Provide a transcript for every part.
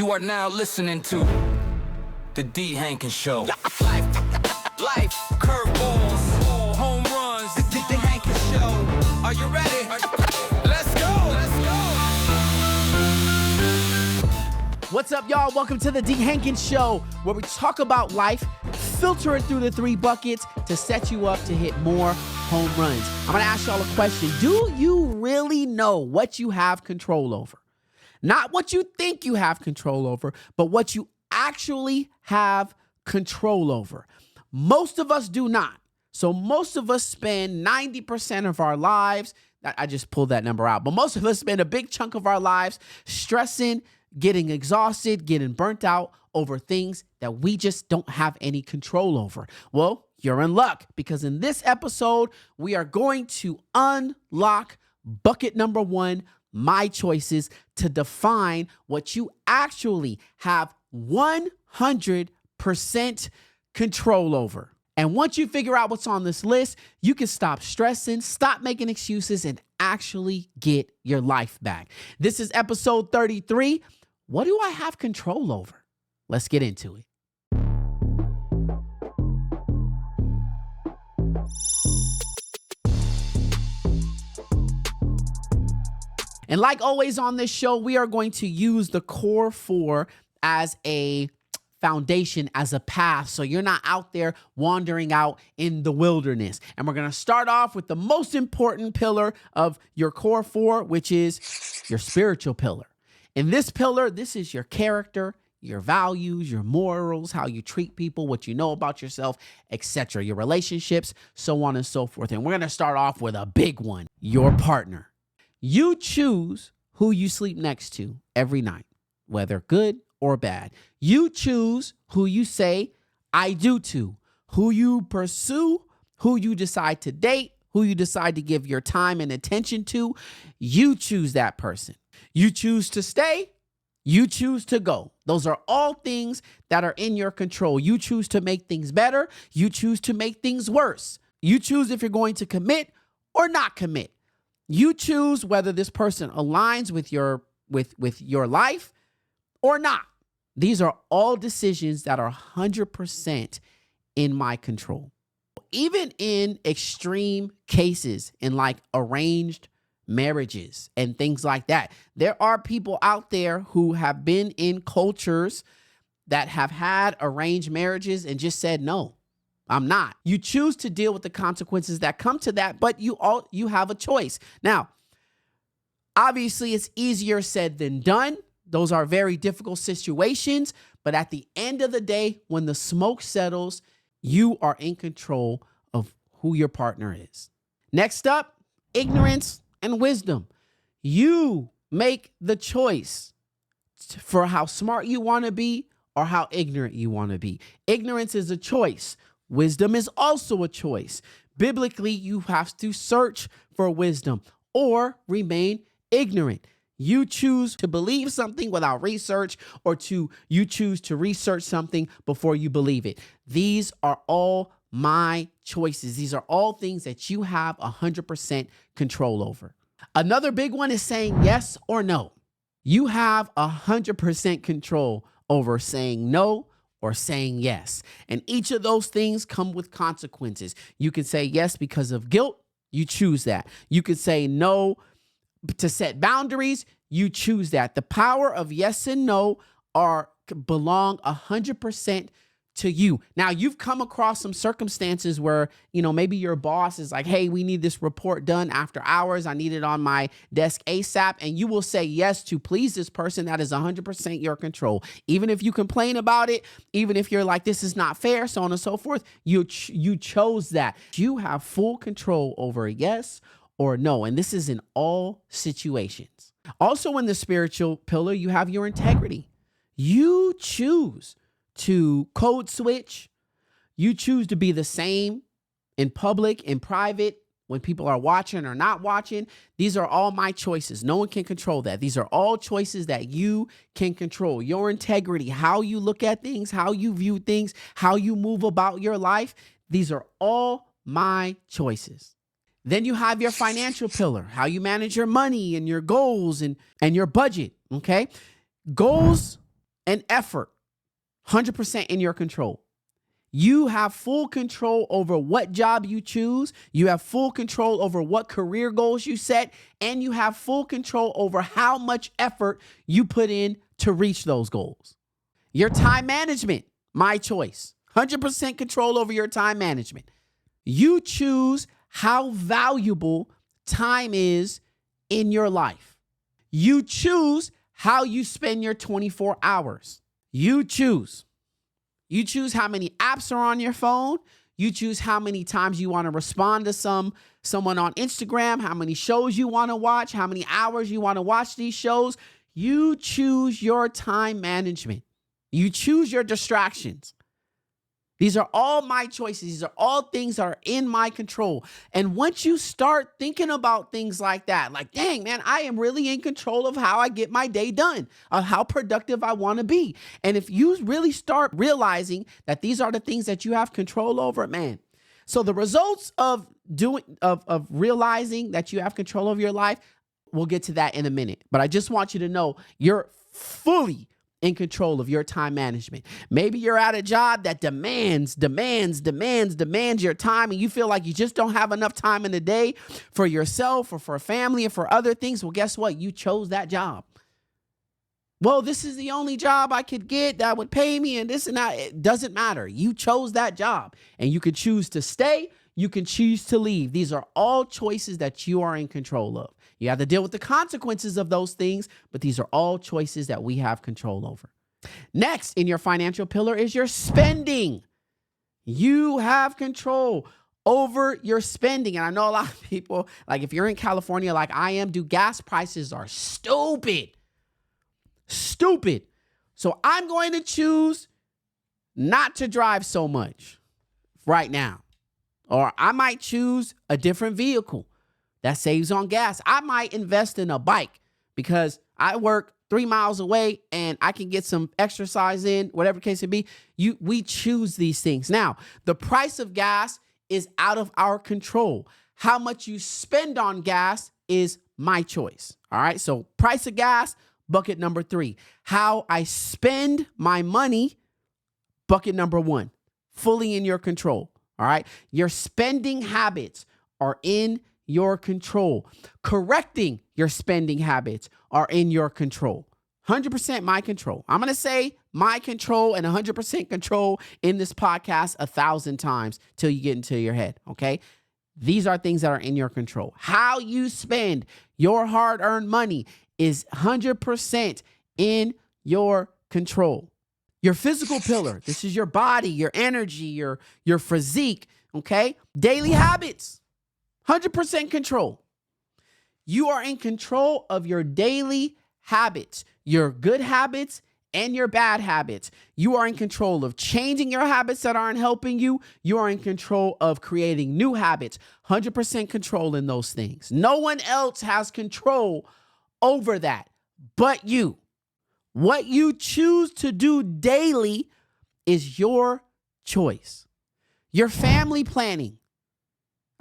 You are now listening to the D. Hankins Show. Life, curveballs, home runs, the D. Hankins Show. Are you ready? Let's go. What's up, y'all? Welcome to the D. Hankins Show, where we talk about life, filter it through the three buckets to set you up to hit more home runs. I'm going to ask y'all a question. Do you really know what you have control over? Not what you think you have control over, but what you actually have control over. Most of us do not. So most of us spend 90% of our lives, I just pulled that number out, but most of us spend a big chunk of our lives stressing, getting exhausted, getting burnt out over things that we just don't have any control over. Well, you're in luck, because in this episode, we are going to unlock bucket number one, my choices, to define what you actually have 100% control over. And once you figure out what's on this list, you can stop stressing, stop making excuses, and actually get your life back. This is episode 33. What do I have control over? Let's get into it. And like always on this show, we are going to use the core four as a foundation, as a path, so you're not out there wandering out in the wilderness. And we're going to start off with the most important pillar of your core four, which is your spiritual pillar. In this pillar, this is your character, your values, your morals, how you treat people, what you know about yourself, etc., your relationships, so on and so forth. And we're going to start off with a big one, your partner. You choose who you sleep next to every night, whether good or bad. You choose who you say, I do to, who you pursue, who you decide to date, who you decide to give your time and attention to. You choose that person. You choose to stay. You choose to go. Those are all things that are in your control. You choose to make things better. You choose to make things worse. You choose if you're going to commit or not commit. You choose whether this person aligns with your life or not. These are all decisions that are 100% in my control. Even in extreme cases, in like arranged marriages and things like that, there are people out there who have been in cultures that have had arranged marriages and just said, no, I'm not. You choose to deal with the consequences that come to that, but you have a choice. Now, obviously, it's easier said than done. Those are very difficult situations, but at the end of the day, when the smoke settles, you are in control of who your partner is. Next up, ignorance and wisdom. You make the choice for how smart you want to be or how ignorant you want to be. Ignorance is a choice. Wisdom is also a choice. Biblically, you have to search for wisdom or remain ignorant. You choose to believe something without research, or you choose to research something before you believe it. These are all my choices. These are all things that you have 100% control over. Another big one is saying yes or no. You have 100% control over saying no or saying yes. And each of those things come with consequences. You can say yes because of guilt. You choose that. You could say no to set boundaries. You choose that. The power of yes and no belong 100% to you. Now, you've come across some circumstances where, maybe your boss is like, hey, we need this report done after hours. I need it on my desk ASAP. And you will say yes to please this person. That is 100% your control. Even if you complain about it, even if you're like, this is not fair, so on and so forth, you chose that. You have full control over yes or no. And this is in all situations. Also, in the spiritual pillar, you have your integrity. You choose to code switch. You choose to be the same in public, in private, when people are watching or not watching. These are all my choices. No one can control that. These are all choices that you can control. Your integrity, how you look at things, how you view things, how you move about your life. These are all my choices. Then you have your financial pillar, how you manage your money and your goals and your budget, okay? Goals and effort, 100% in your control. You have full control over what job you choose. You have full control over what career goals you set, and you have full control over how much effort you put in to reach those goals. Your time management, my choice. 100% control over your time management. You choose how valuable time is in your life. You choose how you spend your 24 hours. You choose. You choose how many apps are on your phone. You choose how many times you want to respond to someone on Instagram, how many shows you want to watch, how many hours you want to watch these shows. You choose your time management. You choose your distractions. These are all my choices. These are all things that are in my control. And once you start thinking about things like that, like, dang, man, I am really in control of how I get my day done, of how productive I want to be. And if you really start realizing that these are the things that you have control over, man. So the results of realizing that you have control over your life, we'll get to that in a minute. But I just want you to know you're fully in control of your time management. Maybe you're at a job that demands your time, and you feel like you just don't have enough time in the day for yourself or for family or for other things. Well, guess what? You chose that job. Well, this is the only job I could get that would pay me and this and that. It doesn't matter. You chose that job, and you could choose to stay. You can choose to leave. These are all choices that you are in control of. You have to deal with the consequences of those things, but these are all choices that we have control over. Next in your financial pillar is your spending. You have control over your spending. And I know a lot of people, like if you're in California like I am, dude, gas prices are stupid. Stupid. So I'm going to choose not to drive so much right now. Or I might choose a different vehicle that saves on gas. I might invest in a bike because I work 3 miles away and I can get some exercise in, whatever the case may be. We choose these things. Now, the price of gas is out of our control. How much you spend on gas is my choice. All right. So price of gas, bucket number 3. How I spend my money, bucket number 1, fully in your control. All right. Your spending habits are in your control. Correcting your spending habits are in your control. 100% my control. I'm going to say my control and 100% control in this podcast 1,000 times till you get into your head. Okay. These are things that are in your control. How you spend your hard-earned money is 100% in your control. Your physical pillar. This is your body, your energy, your physique. Okay. Daily habits. 100% control. You are in control of your daily habits, your good habits and your bad habits. You are in control of changing your habits that aren't helping you. You are in control of creating new habits. 100% control in those things. No one else has control over that but you. What you choose to do daily is your choice. Your family planning.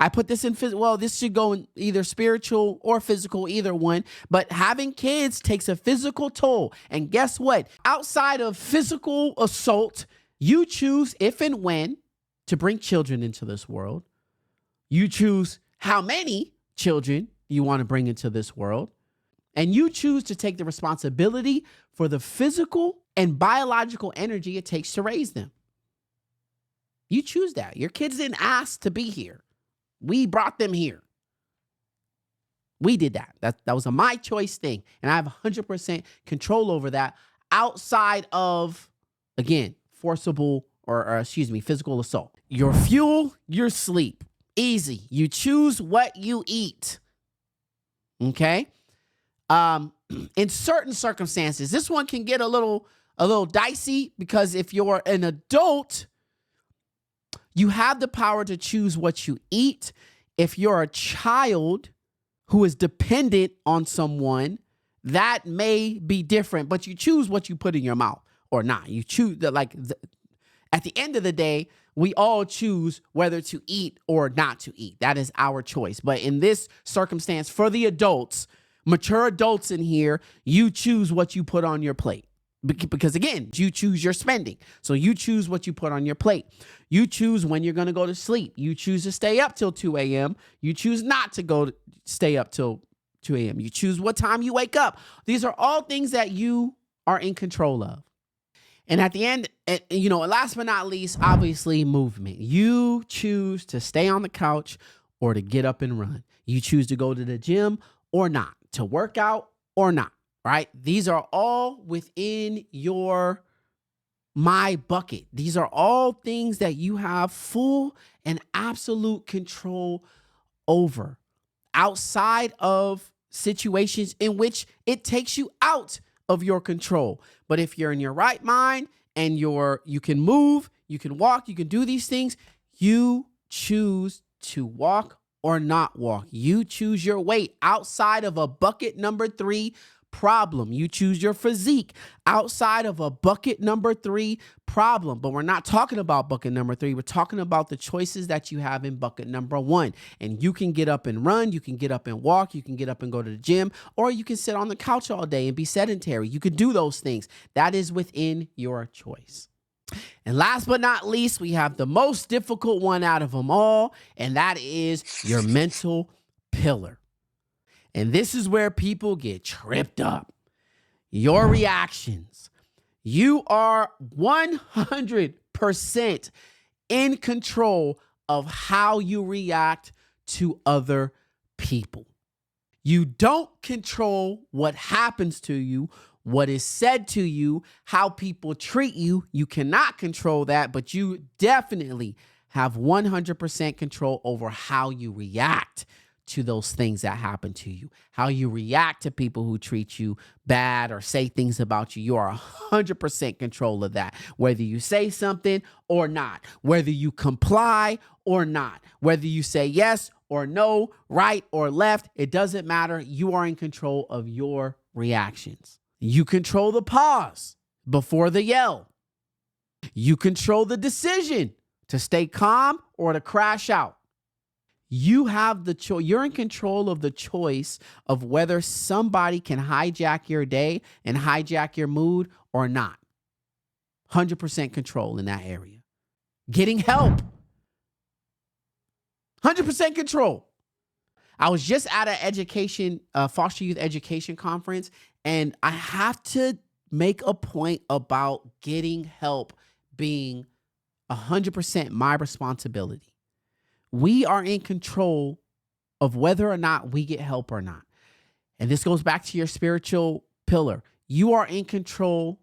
I put this in physical. Well, this should go in either spiritual or physical, either one. But having kids takes a physical toll. And guess what? Outside of physical assault, you choose if and when to bring children into this world. You choose how many children you want to bring into this world. And you choose to take the responsibility for the physical and biological energy it takes to raise them. You choose that. Your kids didn't ask to be here. We brought them here. We did that. That was a my choice thing. And I have 100% control over that outside of, again, forcible or physical assault. Your fuel, your sleep. Easy. You choose what you eat. Okay? In certain circumstances, this one can get a little dicey because if you're an adult, you have the power to choose what you eat. If you're a child who is dependent on someone, that may be different, but you choose what you put in your mouth or not. You choose at the end of the day, we all choose whether to eat or not to eat. That is our choice. But in this circumstance, for the adults, mature adults in here, you choose what you put on your plate. Because again, you choose your spending. So you choose what you put on your plate. You choose when you're going to go to sleep. You choose to stay up till 2 a.m. You choose not to stay up till 2 a.m. You choose what time you wake up. These are all things that you are in control of. And at the end, last but not least, obviously movement. You choose to stay on the couch or to get up and run. You choose to go to the gym or not, to work out or not. Right? These are all within your my bucket. These are all things that you have full and absolute control over, outside of situations in which it takes you out of your control. But if you're in your right mind and you can move, you can walk, you can do these things, you choose to walk or not walk. You choose your weight outside of a bucket number 3 problem. You choose your physique outside of a bucket number 3 problem. But we're not talking about bucket number 3. We're talking about the choices that you have in bucket number 1. And you can get up and run. You can get up and walk. You can get up and go to the gym, or you can sit on the couch all day and be sedentary. You can do those things. That is within your choice. And last but not least, we have the most difficult one out of them all, and that is your mental pillar. And this is where people get tripped up. Your reactions. You are 100% in control of how you react to other people. You don't control what happens to you, what is said to you, how people treat you. You cannot control that, but you definitely have 100% control over how you react to those things that happen to you, how you react to people who treat you bad or say things about you. You are 100% control of that, whether you say something or not, whether you comply or not, whether you say yes or no, right or left, it doesn't matter. You are in control of your reactions. You control the pause before the yell. You control the decision to stay calm or to crash out. You have the choice. You're in control of the choice of whether somebody can hijack your day and hijack your mood or not. 100% control in that area. Getting help. 100% control. I was just at an foster youth education conference, and I have to make a point about getting help being 100% my responsibility. We are in control of whether or not we get help or not. And this goes back to your spiritual pillar. You are in control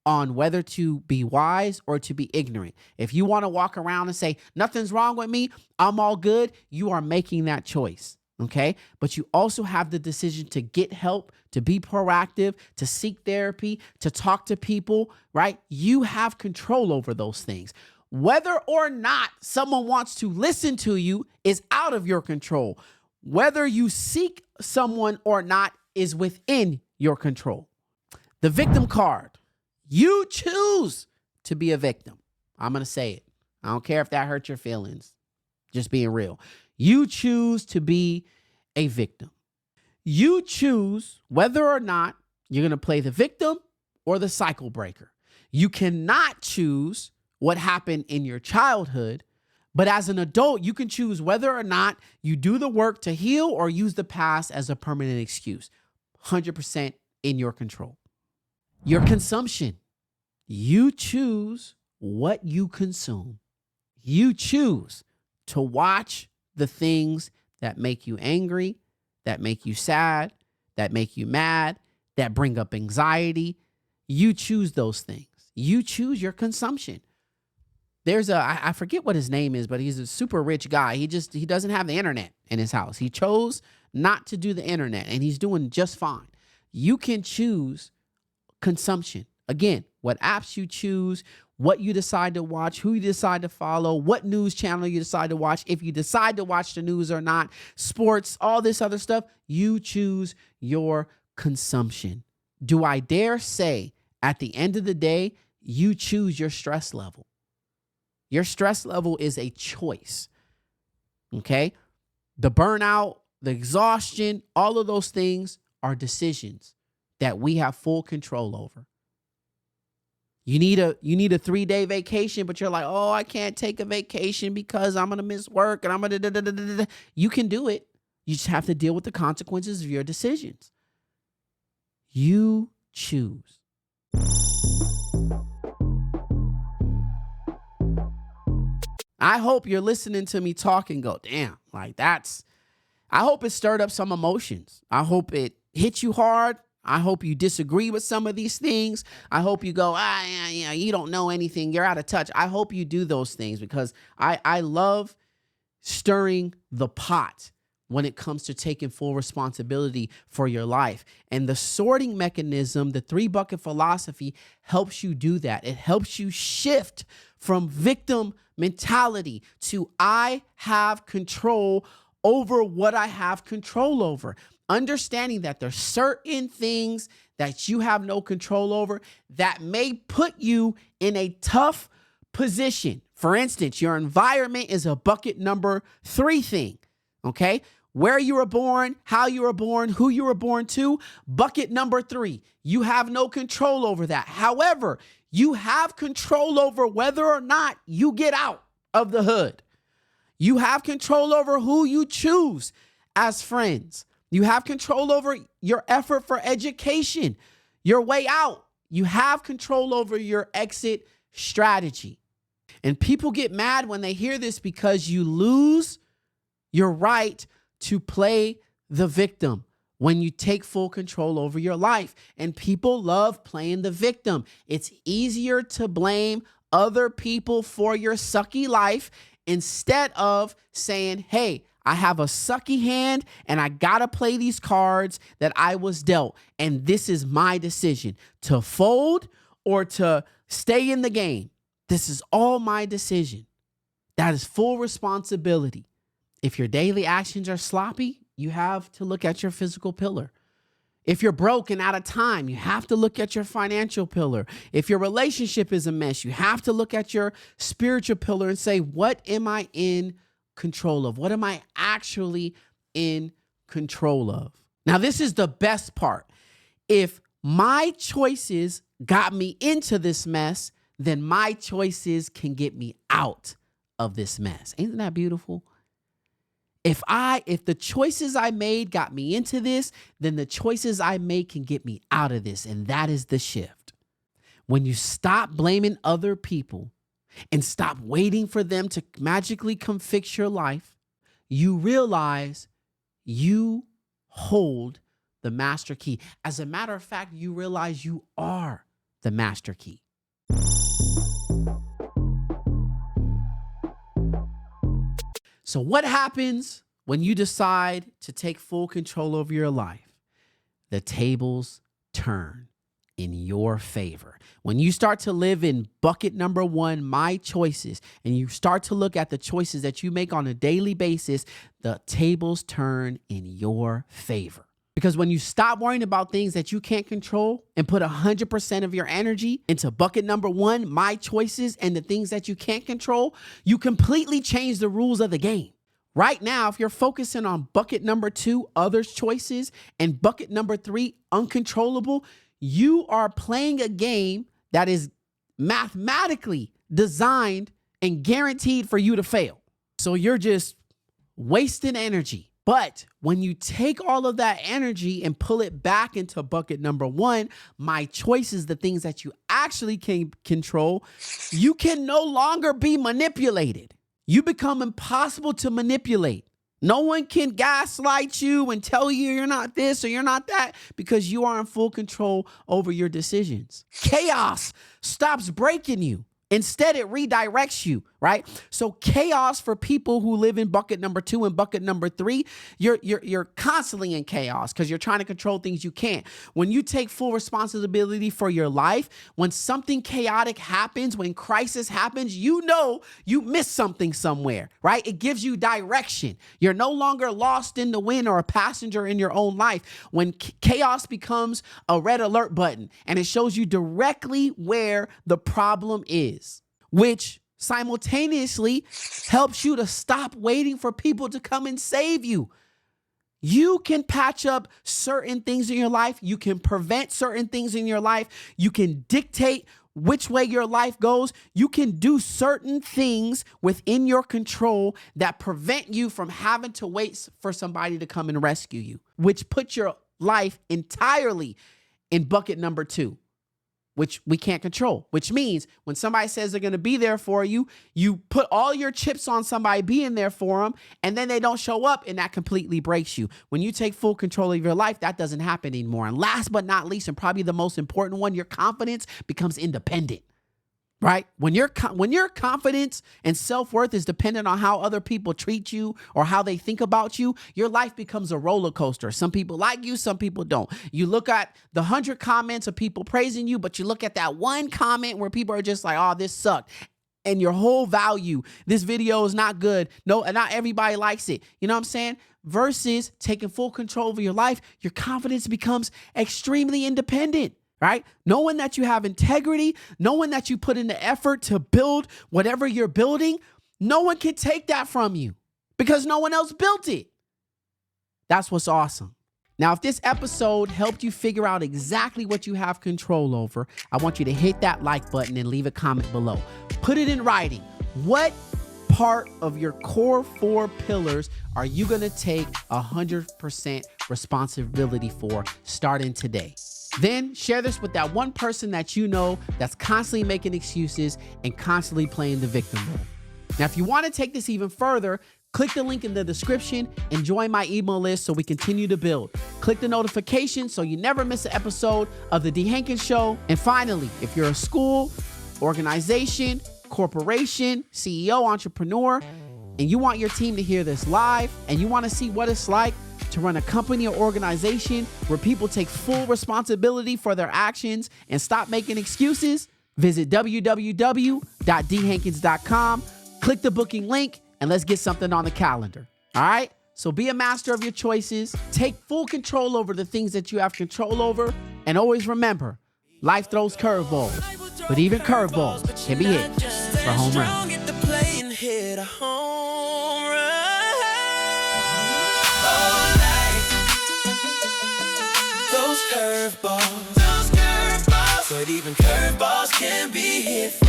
on whether to be wise or to be ignorant. If you want to walk around and say, nothing's wrong with me, I'm all good, you are making that choice. Okay. But you also have the decision to get help, to be proactive, to seek therapy, to talk to people, right? You have control over those things. Whether or not someone wants to listen to you is out of your control. Whether you seek someone or not is within your control. The victim card. You choose to be a victim. I'm going to say it. I don't care if that hurts your feelings. Just being real. You choose to be a victim. You choose whether or not you're going to play the victim or the cycle breaker. You cannot choose what happened in your childhood, but as an adult, you can choose whether or not you do the work to heal or use the past as a permanent excuse. 100% in your control. Your consumption. You choose what you consume. You choose to watch the things that make you angry, that make you sad, that make you mad, that bring up anxiety. You choose those things. You choose your consumption. There's I forget what his name is, but he's a super rich guy. He doesn't have the internet in his house. He chose not to do the internet, and he's doing just fine. You can choose consumption. Again, what apps you choose, what you decide to watch, who you decide to follow, what news channel you decide to watch, if you decide to watch the news or not, sports, all this other stuff, you choose your consumption. Do I dare say, at the end of the day, you choose your stress level? Your stress level is a choice, okay? The burnout, the exhaustion, all of those things are decisions that we have full control over. You need a 3-day vacation, but you're like, oh, I can't take a vacation because I'm gonna miss work and I'm gonna da, da, da, da, da. You can do it. You just have to deal with the consequences of your decisions. You choose. I hope you're listening to me talk and go, damn, like I hope it stirred up some emotions. I hope it hit you hard. I hope you disagree with some of these things. I hope you go, yeah, you don't know anything. You're out of touch. I hope you do those things because I love stirring the pot when it comes to taking full responsibility for your life. And the sorting mechanism, the 3-bucket philosophy, helps you do that. It helps you shift from victim mentality to I have control over what I have control over. Understanding that there's certain things that you have no control over that may put you in a tough position. For instance, your environment is a bucket number 3 thing, okay? Where you were born, how you were born, who you were born to, bucket number 3. You have no control over that. However, you have control over whether or not you get out of the hood. You have control over who you choose as friends. You have control over your effort for education, your way out. You have control over your exit strategy. And people get mad when they hear this because you lose your right to play the victim when you take full control over your life. And people love playing the victim. It's easier to blame other people for your sucky life instead of saying, hey, I have a sucky hand and I gotta play these cards that I was dealt. And this is my decision to fold or to stay in the game. This is all my decision. That is full responsibility. If your daily actions are sloppy, you have to look at your physical pillar. If you're broke and out of time, you have to look at your financial pillar. If your relationship is a mess, you have to look at your spiritual pillar and say, what am I in control of? What am I actually in control of? Now, this is the best part. If my choices got me into this mess, then my choices can get me out of this mess. Ain't that beautiful? If the choices I made got me into this, then the choices I make can get me out of this. And that is the shift. When you stop blaming other people and stop waiting for them to magically come fix your life, you realize you hold the master key. As a matter of fact, you realize you are the master key. So what happens when you decide to take full control over your life? The tables turn in your favor. When you start to live in bucket number 1, my choices, and you start to look at the choices that you make on a daily basis, the tables turn in your favor. Because when you stop worrying about things that you can't control and put 100% of your energy into bucket number 1, my choices, and the things that you can't control, you completely change the rules of the game. Right now, if you're focusing on bucket number 2, others' choices, and bucket number 3, uncontrollable, you are playing a game that is mathematically designed and guaranteed for you to fail. So you're just wasting energy. But when you take all of that energy and pull it back into bucket number 1, my choices, the things that you actually can control, you can no longer be manipulated. You become impossible to manipulate. No one can gaslight you and tell you you're not this or you're not that because you are in full control over your decisions. Chaos stops breaking you. Instead, it redirects you, right? So chaos for people who live in bucket number 2 and bucket number 3, you're constantly in chaos because you're trying to control things you can't. When you take full responsibility for your life, when something chaotic happens, when crisis happens, you know you missed something somewhere, right? It gives you direction. You're no longer lost in the wind or a passenger in your own life. When chaos becomes a red alert button and it shows you directly where the problem is, which simultaneously helps you to stop waiting for people to come and save you. You can patch up certain things in your life. You can prevent certain things in your life. You can dictate which way your life goes, you can do certain things within your control that prevent you from having to wait for somebody to come and rescue you, which puts your life entirely in bucket number 2, which we can't control, which means when somebody says they're going to be there for you, you put all your chips on somebody being there for them, and then they don't show up, and that completely breaks you. When you take full control of your life, that doesn't happen anymore. And last but not least, and probably the most important one, your confidence becomes independent. Right? When your confidence and self-worth is dependent on how other people treat you or how they think about you, your life becomes a roller coaster. Some people like you, some people don't. You look at the 100 comments of people praising you, but you look at that one comment where people are just like, oh, this sucked. And your whole value, this video is not good. No, and not everybody likes it. You know what I'm saying? Versus taking full control over your life, your confidence becomes extremely independent. Right? Knowing that you have integrity, knowing that you put in the effort to build whatever you're building, no one can take that from you because no one else built it. That's what's awesome. Now, if this episode helped you figure out exactly what you have control over, I want you to hit that like button and leave a comment below. Put it in writing. What part of your core 4 pillars are you going to take 100% responsibility for starting today? Then share this with that one person that you know that's constantly making excuses and constantly playing the victim role. Now, if you want to take this even further, click the link in the description and join my email list so we continue to build. Click the notification so you never miss an episode of The D. Hankins Show. And finally, if you're a school, organization, corporation, CEO, entrepreneur, and you want your team to hear this live and you want to see what it's like to run a company or organization where people take full responsibility for their actions and stop making excuses, visit www.dhankins.com, click the booking link, and let's get something on the calendar. All right? So be a master of your choices, take full control over the things that you have control over, and always remember, life throws curveballs, but even curveballs can be hit for home runs. Curveballs, but even curveballs can be hit.